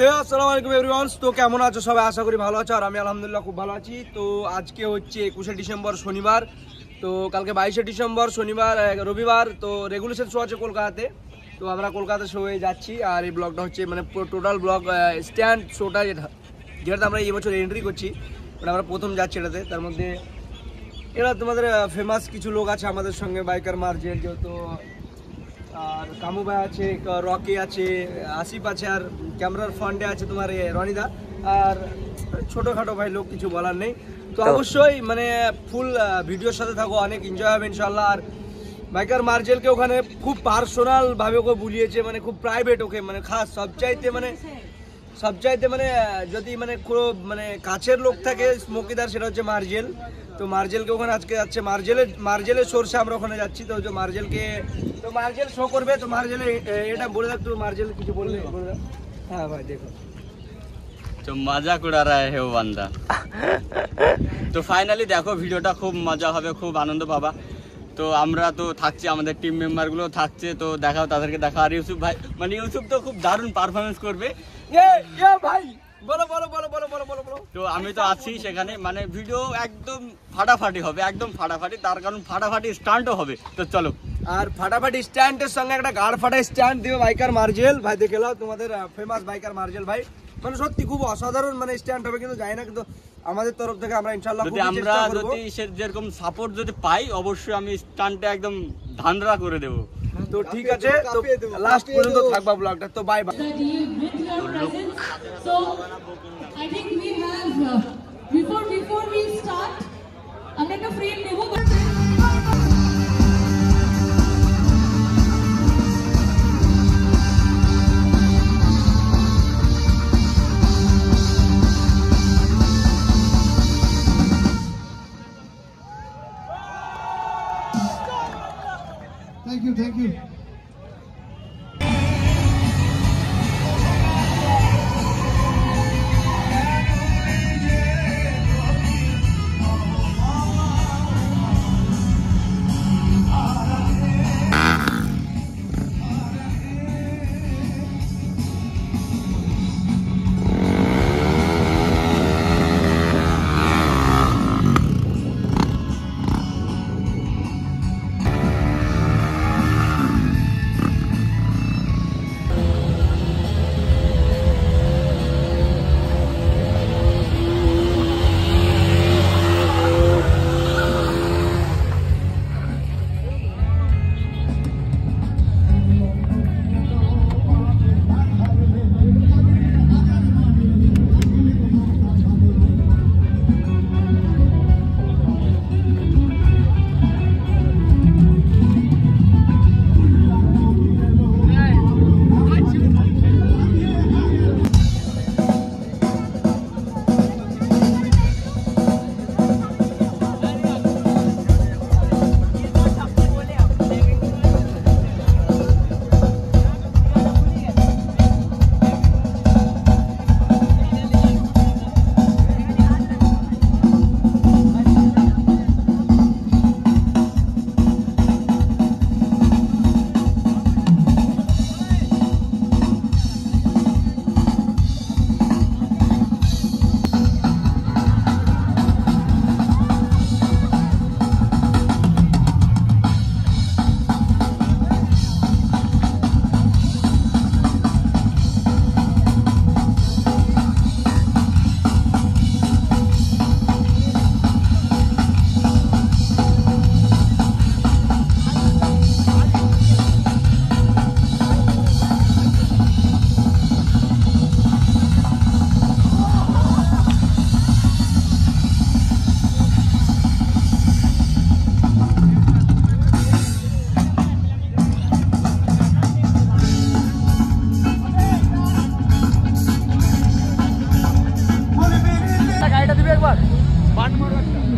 তো আসসালামু আলাইকুম এভরিওয়ান। তো কেমন আছো সবাই? আশা করি ভালো আছো, আর আমি আলহামদুলিল্লাহ খুব ভালো আছি। তো আজকে হচ্ছে 21শে ডিসেম্বর শনিবার, তো কালকে 22শে ডিসেম্বর শনিবার রবিবার। তো রেগুলেশন শো আছে কলকাতাতে, তো আমরা কলকাতা শো হয়ে যাচ্ছি। আর এই ব্লগটা হচ্ছে মানে পুরো টোটাল ব্লগ স্ট্যান্ড শোটা যেটাতে আমরা এই বছর এন্ট্রি করছি, মানে আমরা প্রথম যাচ্ছি এটাতে। তার মধ্যে এরা তোমাদের ফেমাস কিছু লোক আছে আমাদের সঙ্গে, বাইকার মার্জেল যেহেতু, আর কামু ভাই আছে, রকি আছে, আসিফ আছে, আর ক্যামেরার ফ্রন্টে আছে তোমার রনিদা, আর ছোটোখাটো ভাই লোক, কিছু বলার নেই। তো অবশ্যই মানে ফুল ভিডিওর সাথে থাকো, অনেক এনজয় হবে ইনশাল্লাহ। আর বাইকার মার্জেলকে ওখানে খুব পার্সোনাল ভাবে ওকে বুলিয়েছে, মানে খুব প্রাইভেট ওকে, মানে খাস সবচাইতে মানে যদি মানে পুরো মানে কাছের লোক থাকে স্মোকিদার, সেটা হচ্ছে মার্জেল। তো মার্জেলকে ওখানে আজকে যাচ্ছে, মার্জেলের সোর্সে আমরা ওখানে যাচ্ছি। তো মার্জেলকে, তো মার্জেল শো করবে। তো মার্জেল এটা বলে দাও, তো মার্জেল কিছু বললে বলে দাও। হ্যাঁ ভাই দেখো, তো মজাক উড়া রা হে ও বান্দা। তো ফাইনালি দেখো ভিডিওটা খুব মজা হবে, খুব আনন্দ পাবা। তো আমরা তো থাকছি, আমাদের টিম মেম্বারগুলো থাকছে, তো দেখাও তাদেরকে দেখা। আর ইউসুফ ভাই, মানে ইউসুফ তো খুব দারুণ পারফরমেন্স করবে। ভাই বলো বলো বলো বলো বলো বলো বলো। তো আমি তো আছি সেখানে, মানে ভিডিও একদম ফাটাফাটি হবে, একদম ফাটাফাটি। তার কারণ ফাটাফাটি স্টান্টও হবে। তো চলো, আর ফাটাফাটি স্ট্যান্ডের সঙ্গে একটা গাড় ফাটা স্ট্যান্ড দিবে বাইকার মার্জেল ভাই। দেখে নাও তোমাদের ফেমাস বাইকার মার্জেল ভাই, মানে সত্যি খুব অসাধারণ মানে স্ট্যান্ড হবে। কিন্তু জানি না, কিন্তু আমাদের তরফ থেকে আমরা ইনশাআল্লাহ যদি আমরা যেরকম সাপোর্ট যদি পাই, অবশ্যই আমি স্টান্টে একদম ধান্দরা করে দেব। তো ঠিক আছে, তো লাস্ট পর্যন্ত থাকবা ব্লগটা। তো bye bye. So I think we have before we start, আমরা একটা ফ্রেম নেব। Thank you. গাড়িটা দিবে একবার, বান মারো একটা।